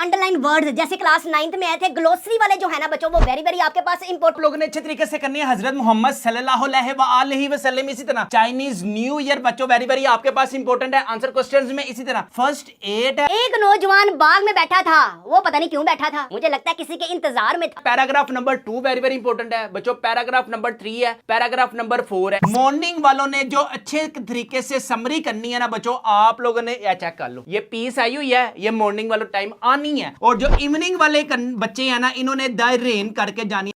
Underline words जैसे class 9th में आए थे, ग्लोसरी वाले जो है ना बच्चों, वो वेरी वेरी आपके पास इंपॉर्टेंट लोगों ने अच्छे तरीके से करनी है। हजरत मोहम्मद सल्लल्लाहु अलैहि वसल्लम, इसी तरह चाइनीज न्यू ईयर बच्चों वेरी वेरी आपके पास इंपॉर्टेंट है। आंसर क्वेश्चंस में इसी तरह फर्स्ट 8 है। एक नौजवान बाग में बैठा था, वो पता नहीं क्यों बैठा था, मुझे लगता है किसी के इंतजार में था। Paragraph number 2 very very important है बच्चों। पैराग्राफ नंबर 3 है, पैराग्राफ नंबर 4 है। मॉर्निंग वालों ने जो अच्छे तरीके से समरी करनी है ना बच्चों, आप लोगों ने यह चेक कर लो, ये पीस आई हुई है, ये मॉर्निंग वाला टाइम आनी है। और जो इवनिंग वाले बच्चे हैं ना, इन्होंने द रेन करके जानी।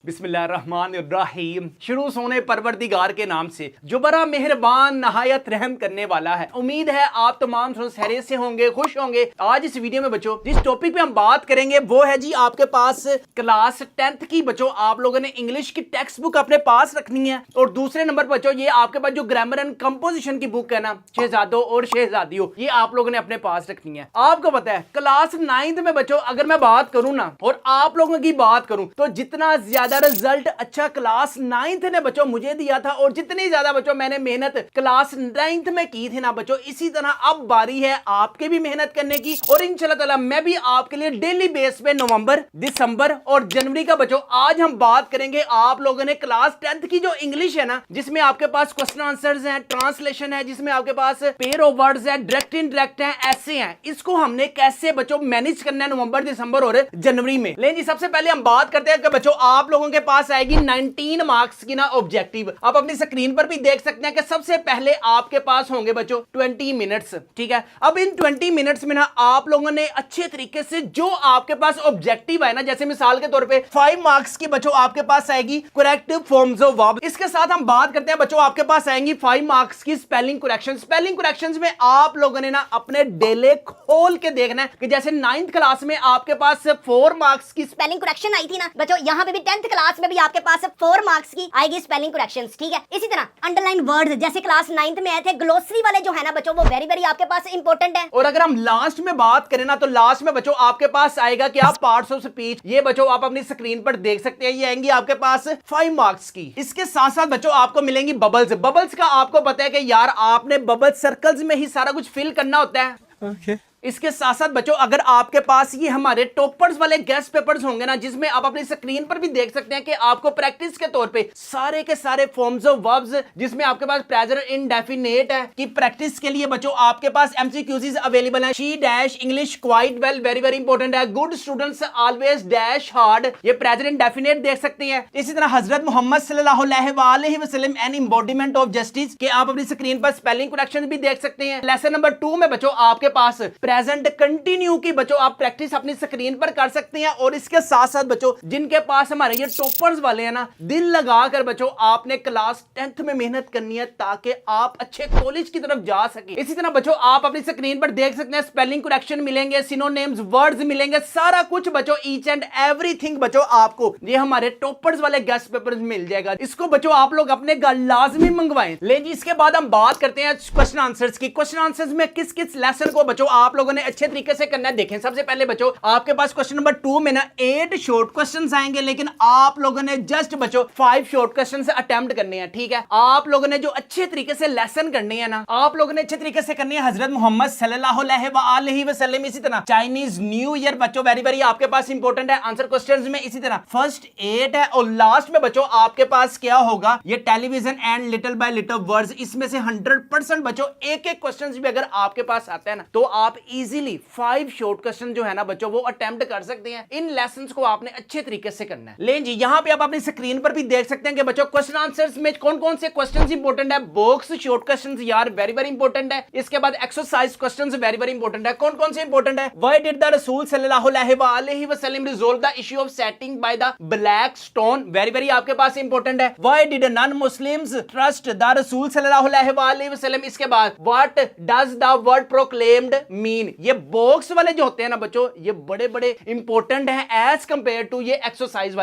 बिस्मिल्लाहिर्रहमानिर्रहीम। शुरू सोने परवरदिगार के नाम से जो बड़ा मेहरबान नहायत रहम करने वाला है। उम्मीद है आप तमाम खैरियत से होंगे, खुश होंगे। आज इस वीडियो में बच्चों जिस टॉपिक पे हम बात करेंगे वो है जी आपके पास क्लास 10th की बच्चों, आप लोगों ने इंग्लिश की टेक्स्ट बुक अपने पास रखनी है। और दूसरे नंबर पर बच्चों ये आपके पास जो ग्रामर एंड कंपोजिशन की बुक है ना, शहजादों और शहजादियों, ये आप लोगों ने अपने पास रखनी है। आपको पता है क्लास 9th में बच्चों अगर मैं बात करूं ना और आप लोगों की बात करूं तो जितना ज्यादा रिजल्ट अच्छा क्लास 9th ने बच्चों मुझे दिया था और जितनी ज्यादा बच्चों मैंने मेहनत क्लास 9th में की थी ना बच्चों, इसी तरह अब बारी है आपके भी मेहनत करने की। और इंशाल्लाह ताला मैं भी आपके लिए डेली बेस पे नवंबर, दिसंबर और जनवरी का बच्चों आज हम बात करेंगे। आप लोगों ने क्लास 10th की जो इंग्लिश है ना, जिसमें आपके पास क्वेश्चन आंसर्स हैं, ट्रांसलेशन है, जिसमें आपके पास पेयर ऑफ वर्ड्स है, डायरेक्ट इनडायरेक्ट है, ऐसे हैं, इसको हमने कैसे बच्चों मैनेज करना है नवंबर, दिसंबर और जनवरी में। लेकिन जी सबसे पहले हम बात करते हैं कि बच्चों आप लोगों के पास आएगी 19 मार्क्स की ना ऑब्जेक्टिव। आप अपनी स्क्रीन पर भी देख सकते हैं कि सबसे पहले आपके पास होंगे बच्चों 20 मिनट्स। ठीक है, अब इन 20 मिनट्स में ना आप लोगों ने अच्छे तरीके से जो आपके पास ऑब्जेक्टिव है ना, जैसे मिसाल के तौर पे 5 मार्क्स की बच्चों आपके पास आएगी करेक्ट फॉर्म्स ऑफ वर्ब। इसके साथ हम बात करते हैं बच्चों आपके पास आएंगी 5 मार्क्स की स्पेलिंग करेक्शन। स्पेलिंग करेक्शंस में आप लोगों ने ना अपने डेले खोल के देखना है कि जैसे 9th क्लास में आपके पास 4 मार्क्स की स्पेलिंग करेक्शन आई थी ना बच्चों, यहाँ पे भी 10th क्लास में भी आपके पास 4 मार्क्स की आएगी स्पेलिंग करेक्शंस। ठीक है, इसी तरह अंडरलाइन वर्ड्स जैसे क्लास 9th में आए थे, ग्लोसरी वाले जो है ना बच्चों, वो वेरी वेरी आपके पास इंपॉर्टेंट है। और अगर हम लास्ट में बात करें ना, तो लास्ट में बच्चों आपके पास आएगा क्या, पार्ट्स ऑफ स्पीच। ये बच्चों आप अपनी स्क्रीन पर देख सकते हैं, ये आएंगी आपके पास 5 मार्क्स की। इसके साथ साथ बच्चों आपको मिलेंगी बबल्स। बबल्स का आपको पता है कि यार आपने बबल सर्कल्स में ही सारा कुछ फिल करना होता है। okay. इसके साथ साथ बच्चों अगर आपके पास ये हमारे टॉपर्स वाले गेस्ट पेपर्स होंगे ना, जिसमें आप अपनी स्क्रीन पर भी देख सकते हैं कि आपको प्रैक्टिस के तौर पे सारे के सारे फॉर्म्स ऑफ वर्ब्स, जिसमें आपके पास प्रेजेंट इंडेफिनिट है कि प्रैक्टिस के लिए बच्चों आपके पास एमसीक्यूज अवेलेबल है। She dash English quite well, very very important है। Good students always dash hard, ये प्रेजेंट इंडेफिनिट देख सकते हैं। इसी तरह हजरत मोहम्मद सल्लल्लाहु अलैहि वसल्लम एन एम्बॉडीमेंट ऑफ जस्टिस के आप अपनी स्क्रीन पर स्पेलिंग करेक्शन भी देख सकते हैं। लेसन नंबर 2 में बच्चों आपके पास प्रेजेंट कंटिन्यू की बच्चों आप प्रैक्टिस अपनी स्क्रीन पर कर सकते हैं। और इसके साथ साथ बच्चों जिनके पास हमारे ये टॉपर्स वाले हैं ना, दिल लगाकर बच्चों आपने क्लास 10th में मेहनत करनी है ताकि आप अच्छे कॉलेज की तरफ जा सके। इसी तरह बच्चों आप अपनी स्क्रीन पर देख सकते हैं स्पेलिंग करेक्शन मिलेंगे, सिनोनिम्स, वर्ड्स मिलेंगे, सारा कुछ बच्चों ईच एंड एवरीथिंग बच्चों आपको ये हमारे टॉपर्स वाले गेस्ट पेपर्स मिल जाएगा। इसको बच्चों आप लोग अपने लाजमी मंगवाएं। लेकिन इसके बाद हम बात करते हैं क्वेश्चन आंसर्स की। क्वेश्चन आंसर्स में किस किस लेसन को बच्चों आप लोगों ने अच्छे तरीके से करना है देखें। सबसे पहले बच्चों आपके पास क्वेश्चन नंबर 2 में ना 8 शॉर्ट क्वेश्चंस आएंगे, लेकिन आप लोगों ने जस्ट बच्चों 5 शॉर्ट क्वेश्चंस अटेम्प्ट करने हैं। ठीक है, आप लोगों ने जो अच्छे तरीके से लेसन करनी है ना, आप लोगों ने अच्छे तरीके से करनी है हजरत मोहम्मद सल्लल्लाहु अलैहि वसल्लम। इसी तरह चाइनीज न्यू ईयर बच्चों वेरी वेरी आपके पास इंपॉर्टेंट है। आंसर क्वेश्चंस में इसी तरह फर्स्ट 8 है। और लास्ट में बच्चों आपके पास क्या होगा, ये television and little bye little words. इसमें से 100% बच्चों एक एक क्वेश्चन भी अगर आपके पास आता है ना, तो आप इजीली 5 शॉर्ट क्वेश्चन जो है ना बच्चों वो अटेम्प्ट कर सकते हैं। इन लेसन्स को आपने अच्छे तरीके से करना है। लेकिन जी यहां पे आप अपनी स्क्रीन पर भी देख सकते हैं कि बच्चों क्वेश्चन आंसर्स में कौन कौन से क्वेश्चंस इंपॉर्टेंट है। बॉक्स शॉर्ट क्वेश्चंस यार वेरी वेरी इंपॉर्टेंट है। इसके बाद exercise questions very very important है। कौन कौन से इंपॉर्टेंट है, व्हाई डिड द रसूल सल्लल्लाहु अलैहि वसल्लम resolve the issue of setting by the black stone, very very आपके पास इंपॉर्टेंट है। Why did non Muslims trust the रसूल सल्लल्लाहु अलैहि वसल्लम। इसके बाद what does the word proclaimed mean. ये बॉक्स वाले जो होते हैं ना बच्चों, ये बड़े बड़े इंपॉर्टेंट हैं एज कंपेयर टू ये एक्सरसाइज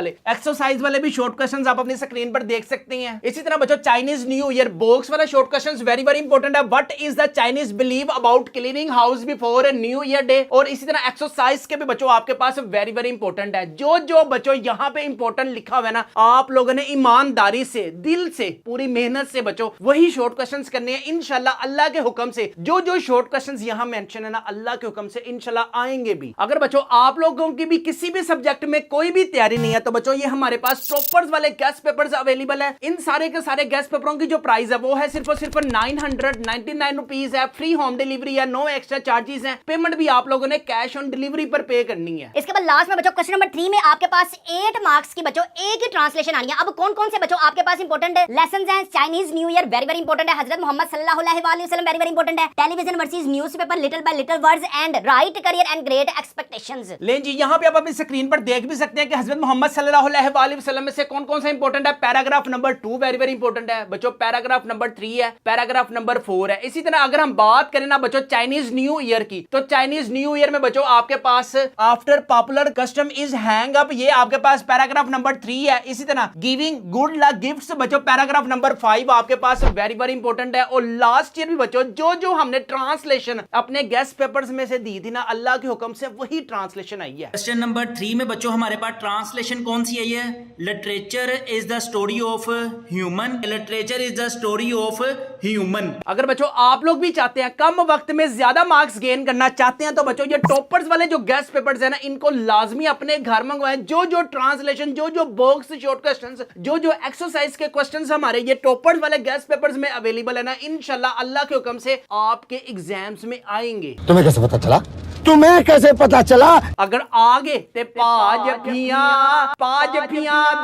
वाले भी शॉर्ट क्वेश्चंस आप अपनी स्क्रीन पर देख सकते हैं। इसी तरह बच्चों चाइनीज न्यू ईयर बॉक्स वाला short questions very very important है। What is the Chinese believe about cleaning house before new year day. और इसी तरह एक्सरसाइज के भी बच्चों आपके पास वेरी वेरी इंपॉर्टेंट है। जो जो बच्चों यहां पे इंपॉर्टेंट लिखा हुआ है ना, आप लोगों ने ईमानदारी से, दिल से, पूरी मेहनत से बच्चों वही शॉर्ट क्वेश्चंस करने हैं इंशाल्लाह। अल्लाह के हुक्म से जो जो शॉर्ट क्वेश्चंस यहां मेंशन है ना, अल्लाह के हुक्म से इंशाल्लाह आएंगे भी। अगर बच्चों आप लोगों की भी किसी भी सब्जेक्ट में कोई भी तैयारी नहीं है तो बच्चों ये हमारे पास टॉपर्स वाले गेस्ट पेपर्स अवेलेबल है। इन सारे के सारे गेस्ट पेपरों की जो प्राइस है वो है सिर्फ और सिर्फ 999 रुपीज है। फ्री होम डिलीवरी है, नो एक्स्ट्रा चार्जेस है। पेमेंट भी आप लोगों ने कैश ऑन डिलीवरी पर पे करनी है। इसके बाद लास्ट में बच्चों क्वेश्चन नंबर 3 में आपके पास 8 मार्क्स की बच्चों एक ही ट्रांसलेशन आनी है। अब कौन कौन से बच्चों आपके पास इंपॉर्टेंट लेसंस हैं? Chinese new year very very important है। हजरत मोहम्मद सल्लल्लाहु अलैहि वसल्लम वेरी वेरी इंपॉर्टेंट है। Television versus newspaper, little bye little words and right career and great expectations. लें जी, यहाँ पे आप अपनी स्क्रीन पर देख भी सकते हैं कि हजरत मोहम्मद सल्लल्लाहु अलैहि वसल्लम में से कौन कौन सा इंपॉर्टेंट है। Paragraph number 2 very very important है बच्चों। पैराग्राफ नंबर 3 है, पैराग्राफ नंबर 4 है। इसी तरह अगर हम बात करें ना बच्चों चाइनीज न्यू ईयर की, तो चाइनीज न्यू ईयर में बच्चों आपके पास after popular custom is hang up, ये आपके पास पैराग्राफ नंबर 3 है। इसी तरह गिविंग गुड लक गिफ्ट्स बच्चों पैराग्राफ नंबर 5 आपके पास वेरी वेरी इंपॉर्टेंट है। और लास्ट ईयर भी बच्चों जो हमने ट्रांसलेशन अपने गेस्ट पेपर्स में से दी थी ना, अल्लाह के हुक्म से वही ट्रांसलेशन आई है। क्वेश्चन नंबर 3 में बच्चों हमारे पास ट्रांसलेशन कौन सी आई है? Literature is the story of human. Literature is the story of human. अगर बच्चों आप लोग भी चाहते हैं कम वक्त में ज्यादा मार्क्स गेन करना चाहते हैं तो बच्चों ये टॉपर्स वाले जो गेस्ट पेपर्स है ना, इनको लाजमी अपने घर मंगवाएं। जो ट्रांसलेशन, जो बॉक्स शॉर्ट क्वेश्चंस, जो एक्सरसाइज के क्वेश्चंस हमारे ये टॉपर्स वाले गेस्ट पेपर्स में अवेलेबल है ना, इंशाल्लाह अल्लाह के हुक्म से आपके एग्जाम्स में आएंगे। तुम्हें कैसे पता चला? तुम्हें कैसे पता चला? अगर आगे ते पाजफियां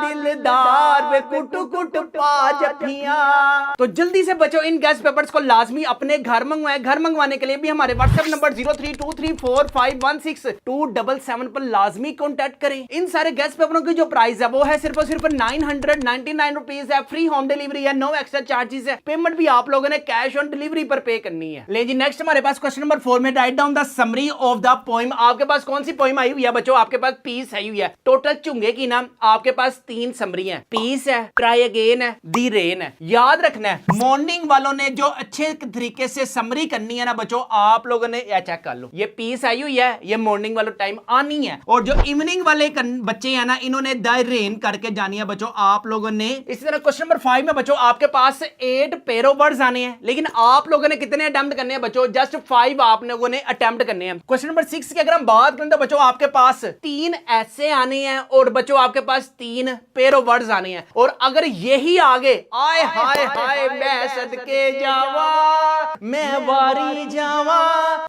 दिलदार वे कुट कुट पाजफियां। तो जल्दी से बच्चों इन गेस्ट पेपर्स को लाजमी अपने घर मंगवाएं। घर मंगवाने के लिए भी हमारे व्हाट्सएप नंबर 0323451627 पर लाजमी कॉन्टैक्ट करें। इन सारे गेस्ट पेपरों की जो प्राइस है वो है सिर्फ और सिर्फ 999 रुपीज है। फ्री होम डिलीवरी है, नो एक्स्ट्रा चार्जेस है। पेमेंट भी आप लोगों ने कैश ऑन डिलीवरी पर पे करनी है। ले जी नेक्स्ट हमारे पास क्वेश्चन नंबर 4 में write down the summary of the poem. आपके पास कौन सी पोइम आई हुई है बच्चों? आपके पास पीस आई हुई है। टोटल चुंगे की ना आपके पास 3 समरी हैं। पीस है, ट्राई अगेन है, दी रेन है। याद रखना है मॉर्निंग वालों ने जो अच्छे तरीके से समरी करनी है ना बच्चों, आप लोगों ने यह चेक कर लो, ये पीस आई हुई है, ये मॉर्निंग वाला टाइम आनी है। और जो इवनिंग वाले बच्चे हैं ना, इन्होंने द रेन करके जानी है बच्चों आप लोगों ने। इसी तरह क्वेश्चन नंबर 5 में बच्चों आपके पास 8 पेरो वर्ड्स आने हैं, लेकिन आप लोगों ने कितने अटेम्प्ट करने हैं बच्चों? जस्ट 5 आप लोगों ने अटेम्प्ट करने हैं। क्वेश्चन नंबर 6 की अगर हम बात करें तो बच्चों आपके पास 3 ऐसे आने हैं और बच्चों आपके पास 3 पेरो वर्ड्स आने हैं। और अगर यही आगे आए हाय हाय मैं सदके जावा, मैं वारी जावा,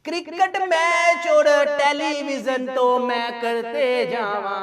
क्रिकेट मैच और टेलीविजन तो मैं करते जावा,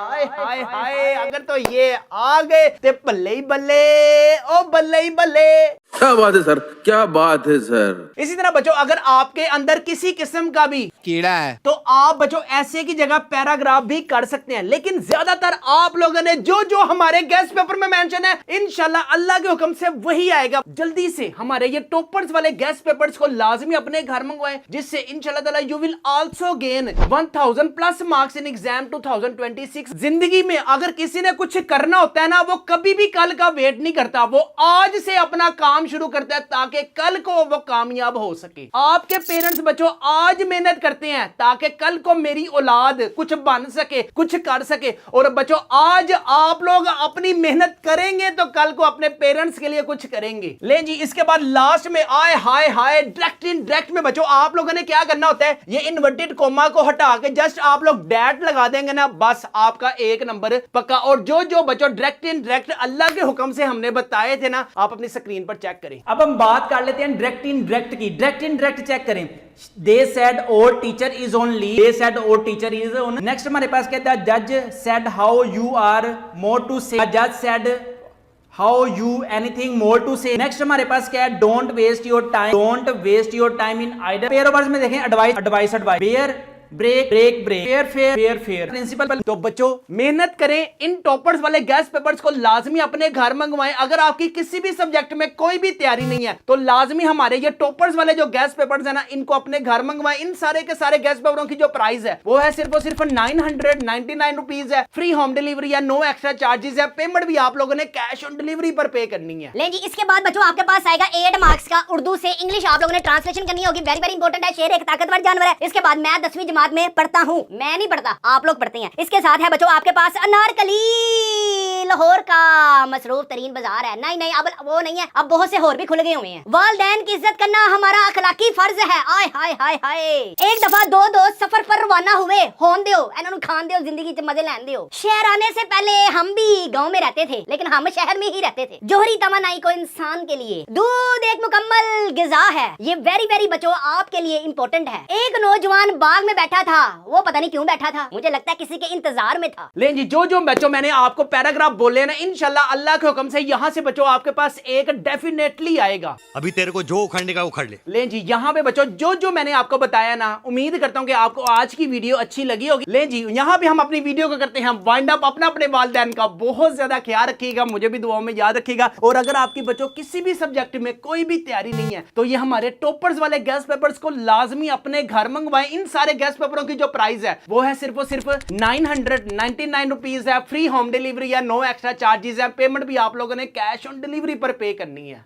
हाय हाय हाय, अगर तो ये आ गए तो बल्ले ही बल्ले, ओ बल्ले ही बल्ले। क्या बात है सर, क्या बात है सर। इसी तरह बच्चों अगर आपके अंदर किसी किस्म का भी कीड़ा है तो आप बच्चों ऐसे की जगह पैराग्राफ भी कर सकते हैं, लेकिन ज्यादातर आप लोगों ने जो हमारे गेस्ट पेपर में मेंशन है इंशाल्लाह अल्लाह के हुक्म से वही आएगा। जल्दी से हमारे ये टॉपर्स वाले गेस्ट पेपर्स को लाजमी अपने घर मंगवाएं, जिससे इंशाल्लाह ताला you will also gain 1000 plus marks in exam 2026। जिंदगी में अगर किसी ने कुछ करना होता है ना, वो कभी भी कल का वेट नहीं करता, वो आज से अपना काम शुरू करता है ताकि कल को वो कामयाब हो सके। आपके पेरेंट्स बच्चों आज मेहनत करते हैं ताकि कल को मेरी औलाद कुछ बन सके, कुछ कर सके। और बच्चों आज आप लोग अपनी मेहनत करेंगे तो कल को अपने पेरेंट्स के लिए कुछ करेंगे। ले जी इसके बाद लास्ट में आए हाय हाय डायरेक्ट इन डायरेक्ट में बच्चों आप लोगों ने क्या करना होता है, ये इन्वर्टेड कोमा को हटा के जस्ट आप लोग डैट लगा देंगे ना, बस आपका 1 नंबर पक्का। और जो बच्चों डायरेक्ट इन डायरेक्ट अल्लाह के हुक्म से हमने बताए थे ना, आप अपनी स्क्रीन पर चेक करें। अब हम बात कर लेते हैं डायरेक्ट इन डायरेक्ट की। डायरेक्ट इन डायरेक्ट चेक करें। They said our teacher is only, they said our teacher is only। Next हमारे पास कहता है जज said how you are more to say, जज said how you anything more to say। Next हमारे पास क्या है, don't waste your time, don't waste your time in idle। Pair words में देखें advice advice advice, bear break break break, fair fair fair fair, principle. तो बच्चों मेहनत करें, इन टॉपर्स वाले गेस्ट पेपर्स को लाजमी अपने घर मंगवाएं। अगर आपकी किसी भी सब्जेक्ट में कोई भी तैयारी नहीं है तो लाजमी हमारे ये टॉपर्स वाले जो गेस्ट पेपर्स है ना, इनको अपने घर मंगवाएं। इन सारे के सारे गेस्ट पेपरों की जो प्राइस है वो है सिर्फ और सिर्फ 999 रुपीज है। फ्री होम डिलीवरी है, नो एक्स्ट्रा चार्जेस है। पेमेंट भी आप लोगों ने कैश ऑन डिलीवरी पर पे करनी है। ले जी इसके बाद बच्चों आपके पास आएगा 8 मार्क्स का उर्दू से इंग्लिश आप लोगों ने ट्रांसलेशन करनी होगी। वेरी वेरी इंपॉर्टेंट है। शेर एक ताकतवर जानवर है। इसके बाद मैं 10वीं जमात में पढ़ता हूँ, मैं नहीं पढ़ता, आप लोग पढ़ते हैं। इसके साथ है बच्चों आपके पास अनारकली लाहौर का मसरूफ तरीन बाजार है। नहीं नहीं, अब वो नहीं है, अब बहुत से और भी खुल गए हुए हैं। वालिदैन की इज्जत करना हमारा अखलाकी फर्ज है। आय हाय हाय हाय। एक दफा दो दोस्त सफर पर रवाना हुए, होन दियो इन्होंने खान दियो, जिंदगी च मजे लैन दियो। शहर आने से पहले हम भी गांव में रहते थे, लेकिन हम शहर में ही रहते थे। जोहरी तमन्नाई को इंसान के लिए दूध एक मुकम्मल गिजा है। ये वेरी वेरी बच्चों आपके लिए इंपॉर्टेंट है। एक नौजवान बाग में बैठा था, वो पता नहीं क्यों बैठा था, मुझे लगता है किसी के इंतजार में था। लें जी, जो बच्चों मैंने आपको पैराग्राफ बोले ना, इंशाल्लाह अल्लाह के हुक्म से यहाँ से बच्चों आपके पास एक डेफिनेटली आएगा। अभी तेरे को जो उखड़ने का उखड़ ले। लें जी, यहाँ पे बच्चों जो मैंने आपको बताया ना, उम्मीद करता हूँ कि आपको आज की वीडियो अच्छी लगी होगी। लें जी, यहाँ पे हम अपनी वीडियो को करते हैं वाइंड अप। अपने वालिदैन का बहुत ज्यादा ख्याल रखिएगा, मुझे भी दुआओं में याद रखिएगा। और अगर आपकी बच्चों किसी भी सब्जेक्ट में कोई भी तैयारी नहीं है, तो ये हमारे टॉपर्स वाले गेस्ट पेपर्स को लाजमी अपने घर मंगवाएं। इन सारे गेस्ट पेपरों की जो प्राइस है वो है सिर्फ और सिर्फ 999 रुपीज है। फ्री होम डिलीवरी है, नो एक्स्ट्रा चार्जेस है। पेमेंट भी आप लोगों ने कैश ऑन डिलीवरी पर पे करनी है।